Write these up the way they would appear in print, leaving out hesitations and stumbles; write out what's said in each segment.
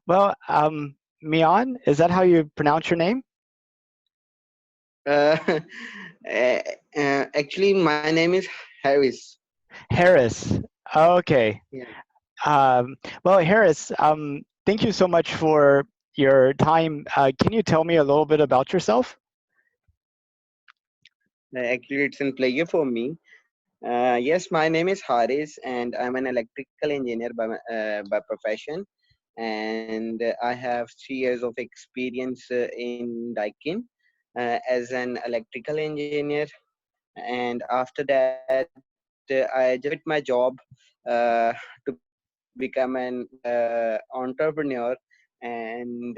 Well, Mian, is that how you pronounce your name? Uh, uh, Actually, my name is Harris. Harris. Okay. Yeah. Well, Harris, thank you so much for your time. Can you tell me a little bit about yourself? Actually, it's a pleasure for me. Yes, my name is Haris, and I'm an electrical engineer by profession. And I have 3 years of experience in Daikin as an electrical engineer. And after that, I just quit my job to become an entrepreneur. And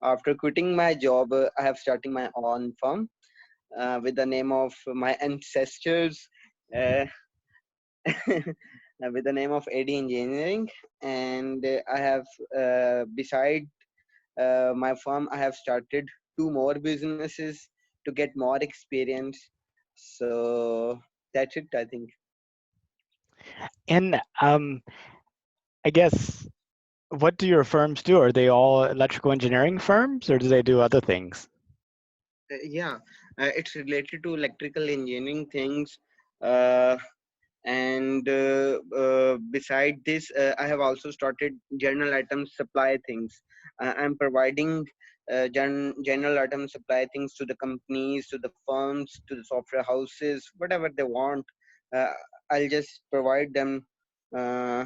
after quitting my job, I have starting my own firm with the name of my ancestors. Uh, with the name of AD Engineering, and I have beside my firm, I have started two more businesses to get more experience. So that's it, I think. And I guess, what do your firms do? Are they all electrical engineering firms, or do they do other things? Yeah, it's related to electrical engineering things. Uh, and beside this, I have also started general item supply things. I'm providing general item supply things to the companies, to the firms, to the software houses, whatever they want. uh, I'll just provide them uh,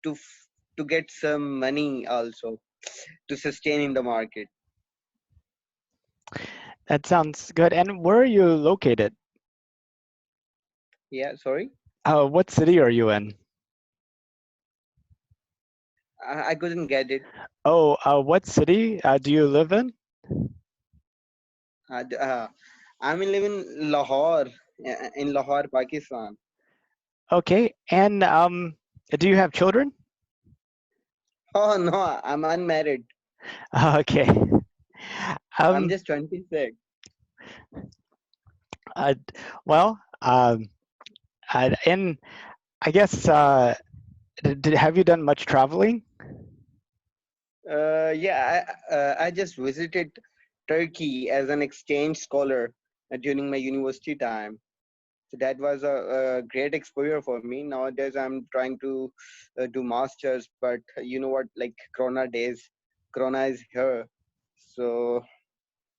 to get some money also to sustain in the market. That sounds good. And where are you located? Yeah, sorry, What city are you in? I couldn't get it. Oh, what city do you live in? I'm in living Lahore, in Lahore, Pakistan. Okay. And do you have children? Oh no, I'm unmarried. Okay. I'm Um, just 26. uh, well, and I guess, have you done much traveling? Yeah, I just visited Turkey as an exchange scholar during my university time. So that was a great exposure for me. Nowadays, I'm trying to do masters, but you know what? Like Corona days, Corona is here, so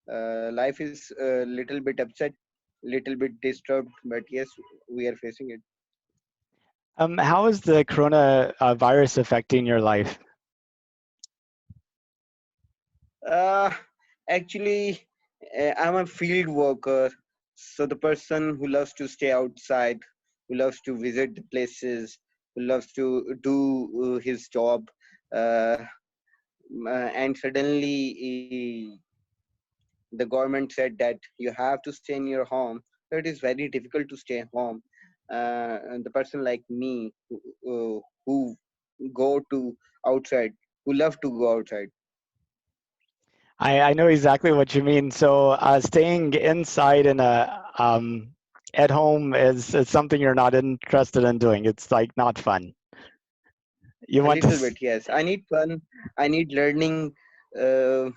life is a little bit upset, little bit disturbed. But yes, we are facing it. How is the corona virus affecting your life? Uh, Actually, I'm a field worker, so the person who loves to stay outside, who loves to visit the places, who loves to do his job, uh, and suddenly the government said that you have to stay in your home. So it is very difficult to stay home. And the person like me, who go to outside, who love to go outside. I know exactly what you mean. So, staying inside in a at home is something you're not interested in doing. It's like not fun. You A want to. little bit, yes. I need fun. I need learning. Uh,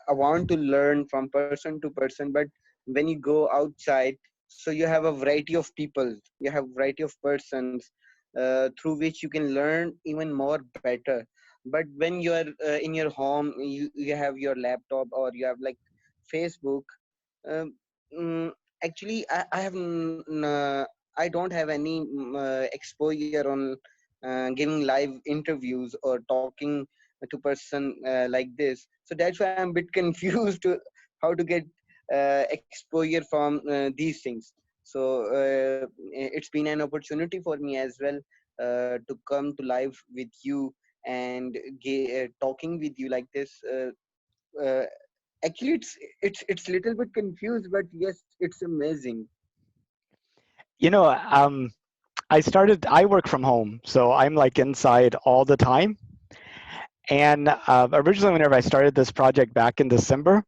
I want to learn from person to person. But when you go outside, so you have a variety of people. You have variety of persons through which you can learn even more better. But when you are in your home, you have your laptop or you have like Facebook. Um, mm, Actually, I have I don't have any exposure on giving live interviews or talking to person like this. So that's why I'm a bit confused to how to get exposure from these things. So it's been an opportunity for me as well to come to live with you and talking with you like this. Uh, Actually, it's little bit confused, but yes, it's amazing. You know, I work from home, so I'm like inside all the time. And originally, whenever I started this project back in December,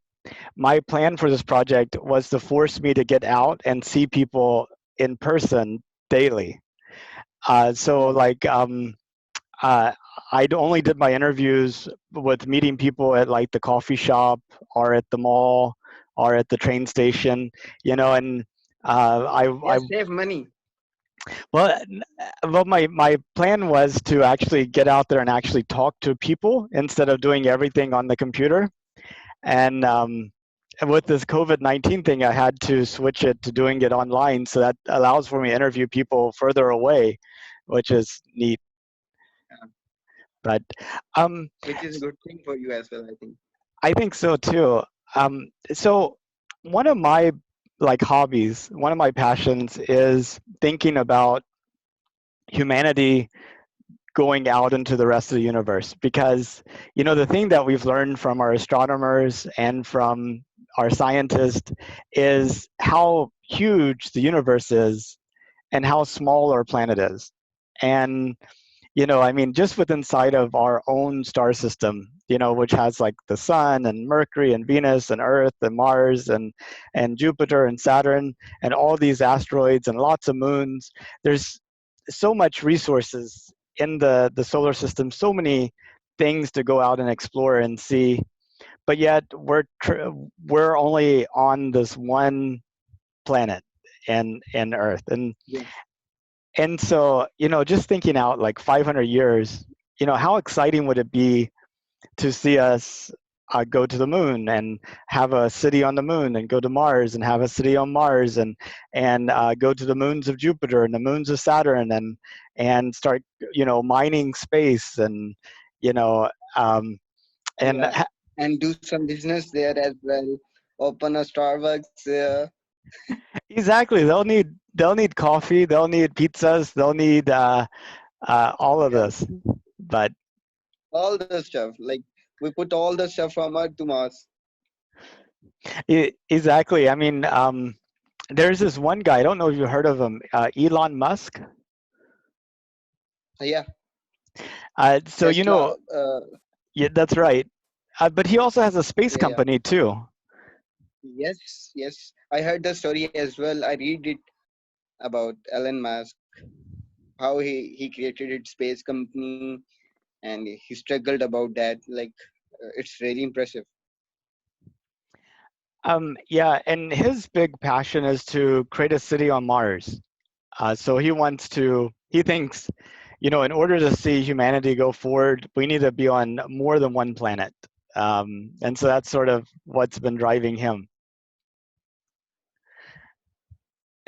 my plan for this project was to force me to get out and see people in person daily. So, Oh, like, I only did my interviews with meeting people at like the coffee shop or at the mall or at the train station, and I Yes, save money. well, well, my plan was to actually get out there and actually talk to people instead of doing everything on the computer. And with this COVID-19 thing, I had to switch it to doing it online, so that allows for me to interview people further away, which is neat. But um, Which is a good thing for you as well, I think. I think so too. So one of my like hobbies, one of my passions is thinking about humanity going out into the rest of the universe, because the thing that we've learned from our astronomers and from our scientists is how huge the universe is and how small our planet is. And I mean, just within inside of our own star system, which has like the sun and Mercury and Venus and Earth and Mars and Jupiter and Saturn and all these asteroids and lots of moons. There's so much resources in the solar system, so many things to go out and explore and see. But yet we're only on this one planet and Earth. Yes. And so, just thinking out like 500 years, how exciting would it be to see us go to the moon and have a city on the moon, and go to Mars and have a city on Mars, and go to the moons of Jupiter and the moons of Saturn, and start, mining space, and, you know, um, and Yeah. And do some business there as well. Open a Starbucks there. exactly, they'll need coffee, they'll need pizzas, they'll need all of Yeah. this. But All the stuff. Like we put all the stuff from Earth to Mars. exactly. I mean, there's this one guy. I don't know if you heard of him, Elon Musk. Yeah. So Tesla. yeah, that's right. But he also has a space Yeah. company too. Yes. Yes. I heard the story as well. I read it about Elon Musk, how he created his space company, and he struggled about that. Like it's really impressive. Yeah, and his big passion is to create a city on Mars. So he thinks, in order to see humanity go forward, we need to be on more than one planet. And so that's sort of what's been driving him.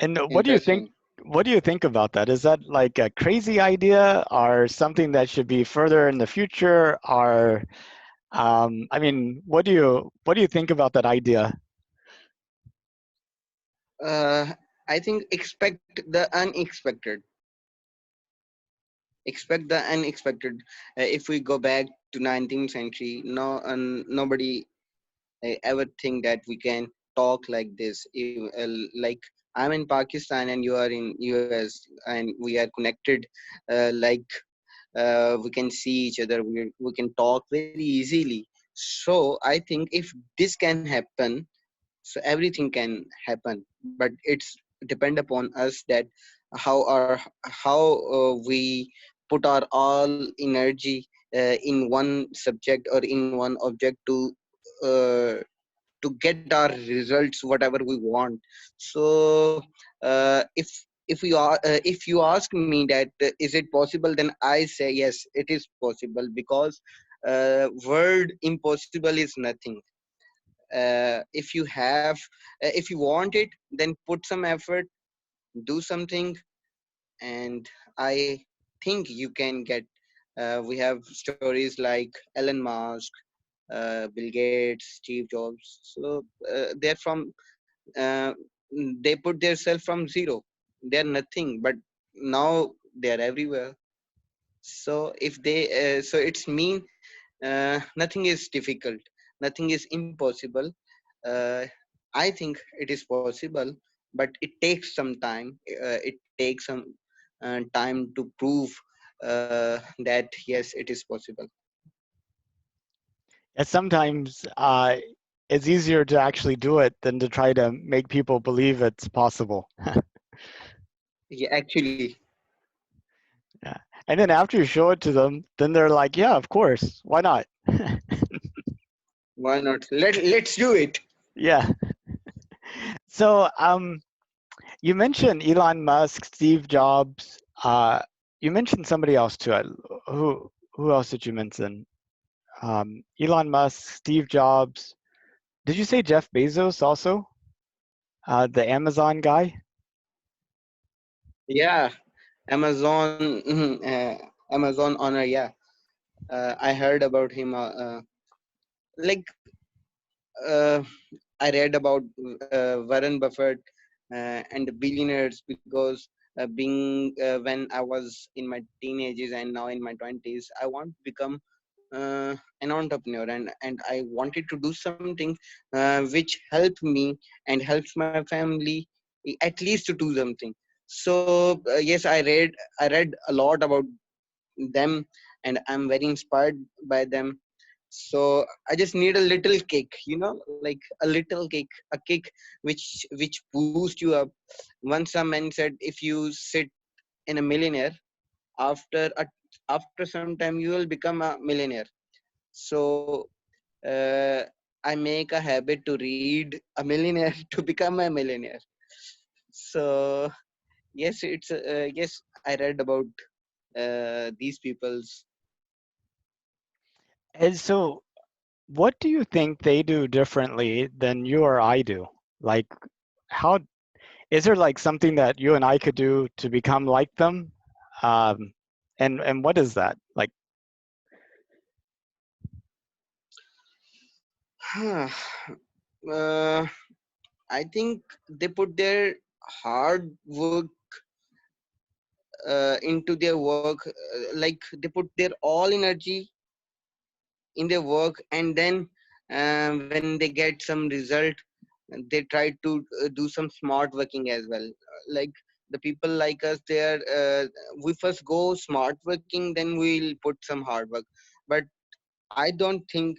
And Interesting. what do you think about that? Is that like a crazy idea, or something that should be further in the future? Or I mean, what do you think about that idea? uh, I think expect the unexpected. Expect the unexpected. If we go back to 19th century, nobody ever think that we can talk like this. Like I'm in Pakistan and you are in US, and we are connected. Like we can see each other. We can talk very easily. So I think if this can happen, so everything can happen, but it's depend upon us that how we put our all energy in one subject or in one object uh, to get our results whatever we want. So if you ask me that is it possible, then I say yes, it is possible, because word impossible is nothing. If you want it, then put some effort, do something, and I think you can get. We have stories like Elon Musk, Bill Gates, Steve Jobs. So they're from uh, they put themselves from zero. They're nothing, but now they're everywhere. So if they so it's mean nothing is difficult, nothing is impossible. uh, I think it is possible, but it takes some time. It takes some time to prove that yes, it is possible. And sometimes it's easier to actually do it than to try to make people believe it's possible. Yeah, actually. Yeah. And then after you show it to them, then they're like, yeah, of course, why not? Why not? Let's do it. Yeah. So you mentioned Elon Musk, Steve Jobs. You mentioned somebody else too. Who else did you mention? Elon Musk, Steve Jobs. Did you say Jeff Bezos also? The Amazon guy? Yeah, Amazon, Amazon owner. Yeah, I heard about him. Like uh, I read about Warren Buffett and the billionaires because when I was in my teenagers and now in my 20s, I want to become an entrepreneur, and I wanted to do something which helped me and helps my family, at least to do something. So yes, I read a lot about them, and I'm very inspired by them. So I just need a little kick, like a little kick, a kick which boosts you up. Once some man said, if you sit in a millionaire, after a, after some time you will become a millionaire. So uh, I make a habit to read a millionaire to become a millionaire. So yes, yes, I read about these people's. And so, what do you think they do differently than you or I do? Like, how is there like something that you and I could do to become like them? And what is that? Like, uh, I think they put their hard work into their work, like they put their all energy in their work, and then when they get some result, they try to do some smart working as well. Like the people like us, they are we first go smart working, then we'll put some hard work. But I don't think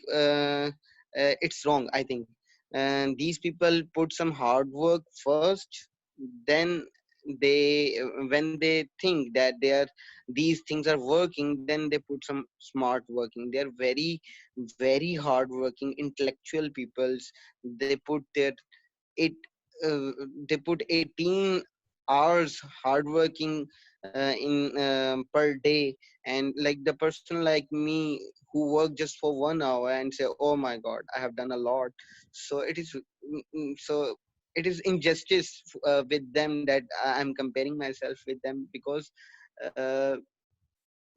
it's wrong. I think and these people put some hard work first, then they when they think that they are these things are working, then they put some smart working. They are very very hard working intellectual peoples. They put their it they put 18 hours hard working in per day. And like the person like me who work just for 1 hour and say, oh my god, I have done a lot. So it is so it is injustice with them that I'm comparing myself with them, because uh,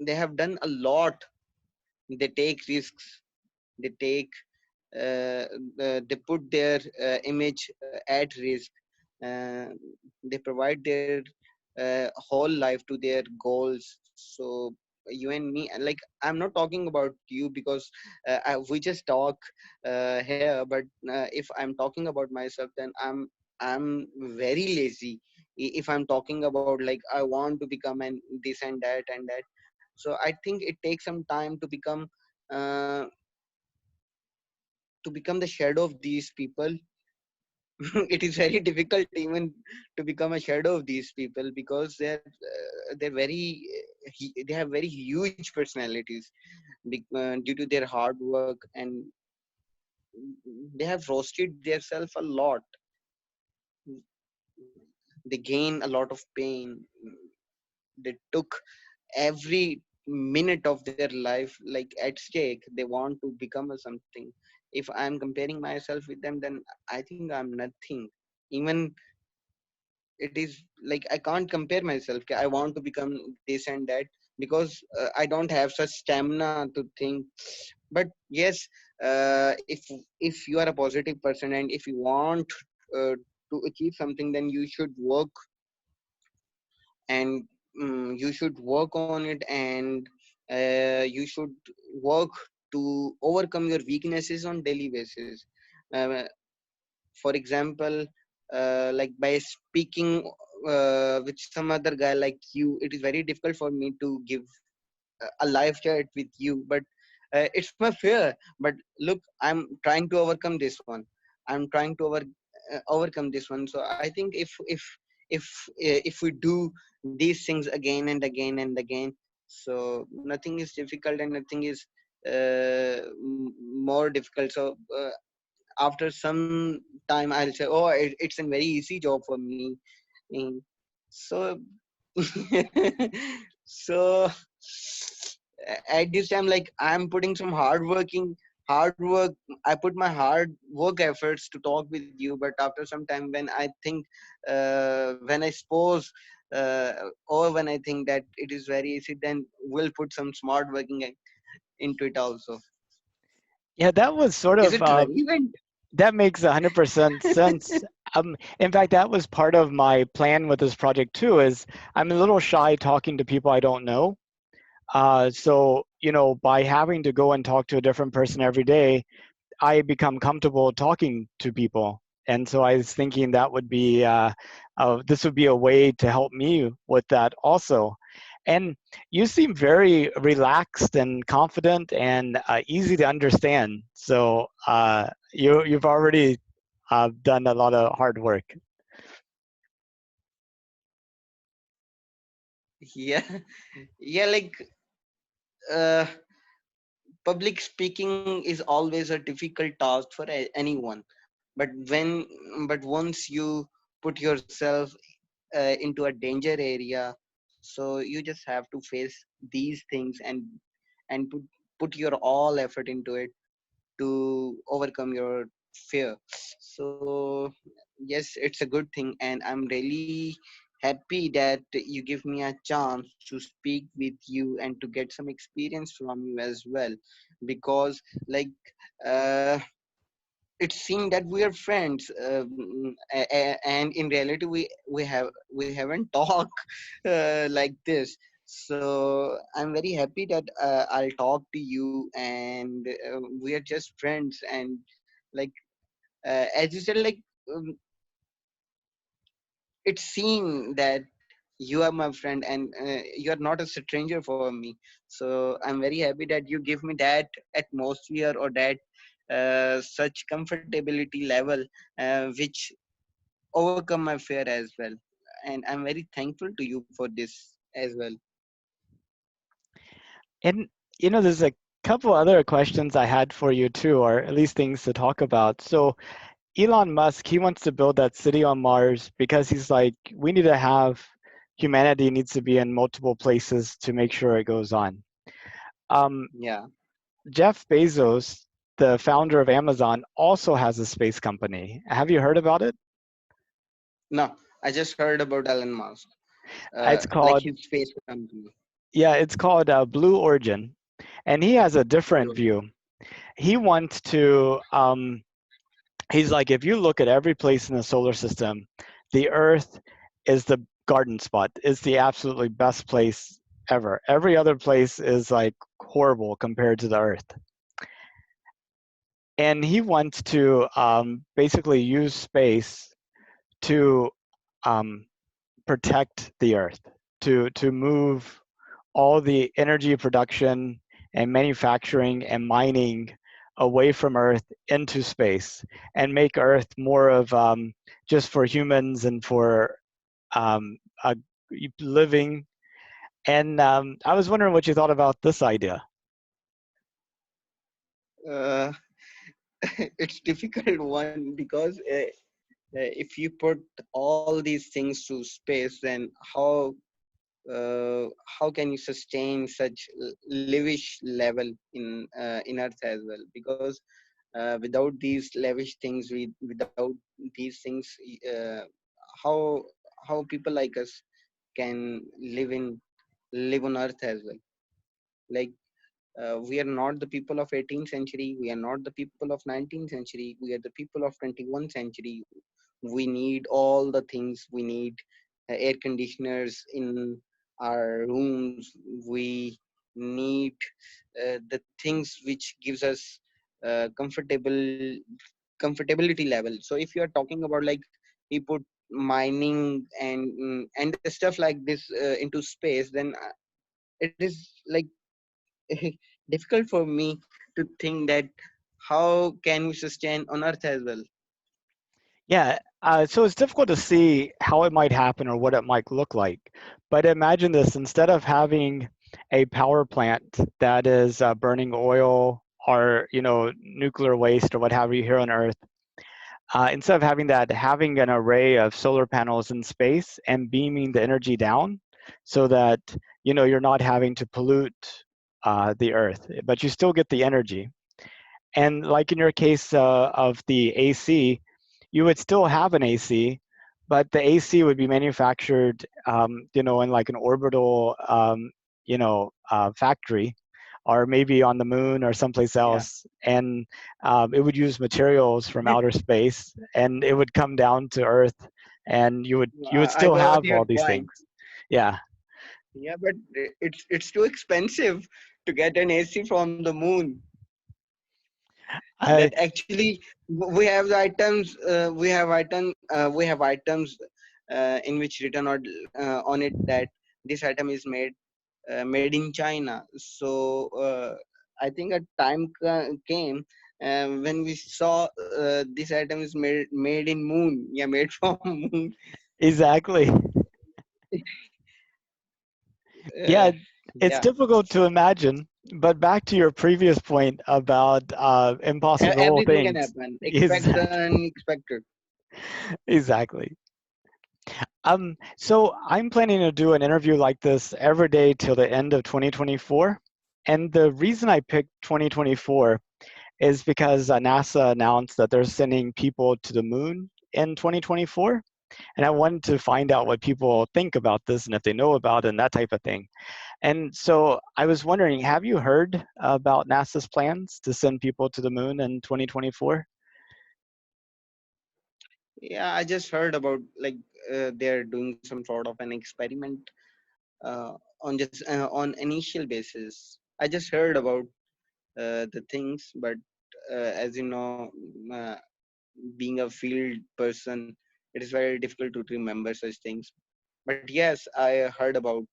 they have done a lot. They take risks, they take they put their image at risk. uh, they provide their whole life to their goals. So you and me, like I'm not talking about you because we just talk here, but if I'm talking about myself, then I'm very lazy. If I'm talking about like I want to become an this and that, so I think it takes some time uh, to become the shadow of these people. It is very difficult even to become a shadow of these people, because they're very they have very huge personalities, due to their hard work, and they have roasted themselves a lot. They gain a lot of pain. They took every minute of their life like at stake. They want to become a something. If I'm comparing myself with them, then I think I'm nothing. Even it is like I can't compare myself. I want to become this and that, because I don't have such stamina to think. But yes, if you are a positive person and if you want uh, to achieve something, then you should work, and you should work on it, and you should work to overcome your weaknesses on daily basis. uh, for example, like by speaking with some other guy like you, it is very difficult for me to give a live chat with you. But it's my fear. But look, I'm trying to overcome this one. I'm trying to overcome this one. So I think if we do these things again and again and again, So nothing is difficult and nothing is more difficult. So after some time I'll say, oh, it's a very easy job for me. Mm. So so at this time, like, I'm putting some hard work. I put my hard work efforts to talk with you, but after some time, when I think, when I suppose, uh, or when I think that it is very easy, then we'll put some smart working into it also. Yeah, that was sort Is of it relevant? that makes 100% sense. In fact, that was part of my plan with this project too. Is I'm a little shy talking to people I don't know. So by having to go and talk to a different person every day, I become comfortable talking to people. And so I was thinking that would be this would be a way to help me with that also. And you seem very relaxed and confident and easy to understand. So you've already done a lot of hard work. Yeah, yeah. Like, uh, public speaking is always a difficult task for anyone. But once you put yourself into a danger area, so you just have to face these things and put your all effort into it to overcome your fear. So yes, it's a good thing, and I'm really happy that you give me a chance to speak with you and to get some experience from you as well, because, like, uh, it seemed that we are friends, and in reality we haven't talked like this. So I'm very happy that I'll talk to you, and we are just friends. And, like, as you said, like, it seemed that you are my friend, and you are not a stranger for me. So I'm very happy that you give me that atmosphere, or that such comfortability level, which overcome my fear as well. And I'm very thankful to you for this as well. And there's a couple other questions I had for you too, or at least things to talk about. So Elon Musk, he wants to build that city on Mars because he's like, we need to have humanity needs to be in multiple places to make sure it goes on. Um, Yeah. Jeff Bezos, the founder of Amazon, also has a space company. Have you heard about it? No, I just heard about Elon Musk, It's like called, his space company. yeah, it's called Blue Origin, and he has a different view. He wants to he's like, if you look at every place in the solar system, the Earth is the garden spot. It's the absolutely best place ever. Every other place is like horrible compared to the Earth. And he wants to basically use space to um, protect the Earth, to move all the energy production and manufacturing and mining away from Earth into space and make Earth more of just for humans and for um, uh, living. And I was wondering what you thought about this idea. uh, it's difficult one, because if you put all these things to space, then how can you sustain such lavish level in Earth as well? Because without these lavish things, without these things, uh, how how people like us can live on Earth as well? Like, we are not the people of 18th century, we are not the people of 19th century, we are the people of 21st century. We need all the things. We need air conditioners in our rooms. We need the things which gives us comfortability level. So if you are talking about, like, we put mining and the stuff like this into space, then it is like difficult for me to think that how can we sustain on Earth as well. Yeah, so it's difficult to see how it might happen or what it might look like. But imagine this: instead of having a power plant that is burning oil or nuclear waste or what have you here on Earth, instead of having that, having an array of solar panels in space and beaming the energy down, so that you're not having to pollute the Earth, but you still get the energy. And like in your case of the AC, you would still have an AC, but the AC would be manufactured, in like an orbital, factory, or maybe on the moon or someplace Yeah. else. And it would use materials from outer space, and it would come down to Earth, and you would I still got have your all these point. things. Yeah. Yeah, but it's too expensive to get an AC from the moon. That I actually we have the items. We have items in which written on it that this item is made in China. So I think a time came when we saw this item is made in moon. Yeah, made from moon. exactly. Uh, Yeah, it's yeah, difficult to imagine. But back to your previous point about impossible everything can things. happen. Expect the Exactly. unexpected. Exactly. So I'm planning to do an interview like this every day till the end of 2024. And the reason I picked 2024 is because NASA announced that they're sending people to the moon in 2024. And I wanted to find out what people think about this and if they know about it and that type of thing. And so I was wondering, have you heard about NASA's plans to send people to the moon in 2024? Yeah, I just heard about like they're doing some sort of an experiment on initial basis. I just heard about the things, but as you know, uh, being a field person, it is very difficult to remember such things. But yes, I heard about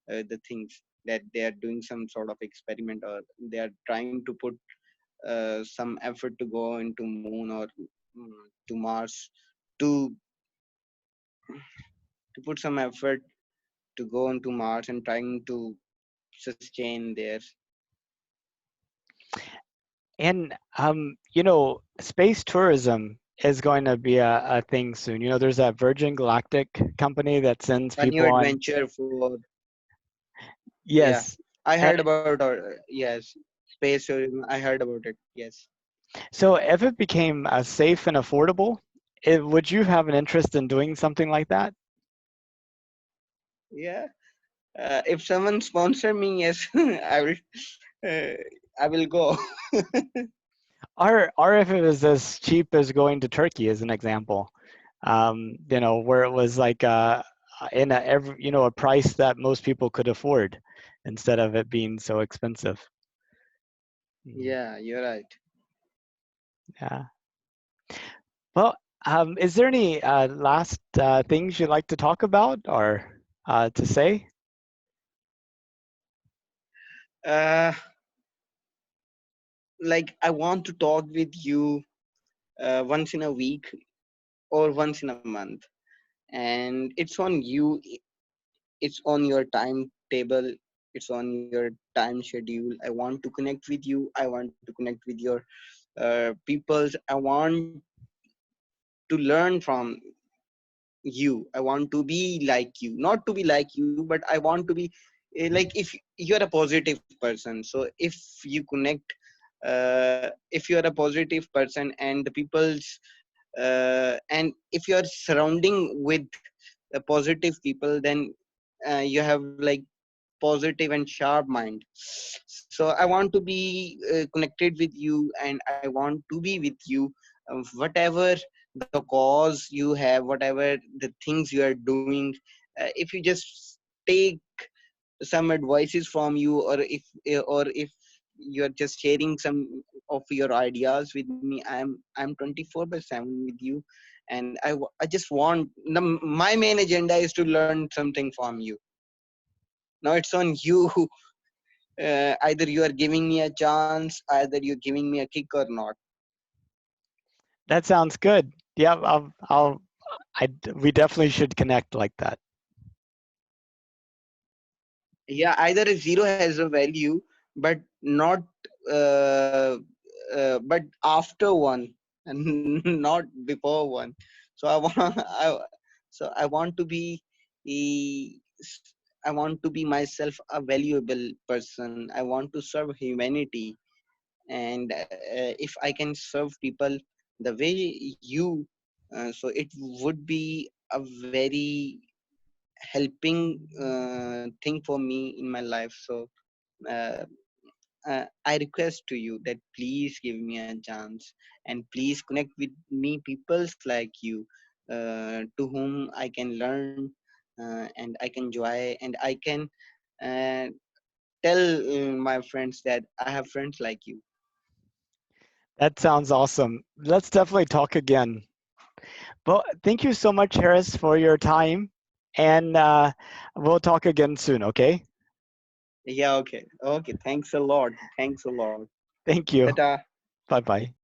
the things that they are doing some sort of experiment, or they are trying to put some effort to go into moon or to Mars to put some effort to go into Mars and trying to sustain there. And space tourism is going to be a thing soon. There's that Virgin Galactic company that sends A new people on. adventure for, yeah. Yes. I And heard about, yes, space tourism. I heard about it. Yes. so if it became safe and affordable, would you have an interest in doing something like that? Yeah. If someone sponsor me, yes, I will. Uh, I will go. Or if it was as cheap as going to Turkey, as an example, where it was like in a price that most people could afford, instead of it being so expensive. Mhm. Yeah, you're right. Yeah. Well, is there any last things you'd like to talk about or to say? Uh, like I want to talk with you once in a week or once in a month, and it's on you. It's on your timetable. It's on your time schedule. I want to connect with you. I want to connect with your peoples. I want to learn from you. I want to be like you, not to be like you, but I want to be like, if you're a positive person, so if you connect, if you're a positive person and the people's and if you're surrounding with the positive people, then you have like positive and sharp mind. So I want to be connected with you, and I want to be with you, whatever the cause you have, whatever the things you are doing. If you just take some advices from you, or if you're just sharing some of your ideas with me, I'm 24 by 7 with you. And I just want my main agenda is to learn something from you. Now it's on you. Either you are giving me a chance, either you're giving me a kick or not. That sounds good. Yeah, we definitely should connect like that. Yeah, either a zero has a value, but not uh, but after one and not before one. So I want I want to be e- I want to be myself a valuable person. I want to serve humanity, and if I can serve people the way you, so it would be a very helping thing for me in my life. So uh, I request to you that please give me a chance, and please connect with me peoples like you, to whom I can learn, and I can enjoy, and I can uh, tell my friends that I have friends like you. That sounds awesome. Let's definitely talk again. Well, thank you so much, Harris, for your time. And we'll talk again soon, okay? Yeah, okay, okay. Thanks a lot. Thanks a lot. Thank you. Tata. Bye bye.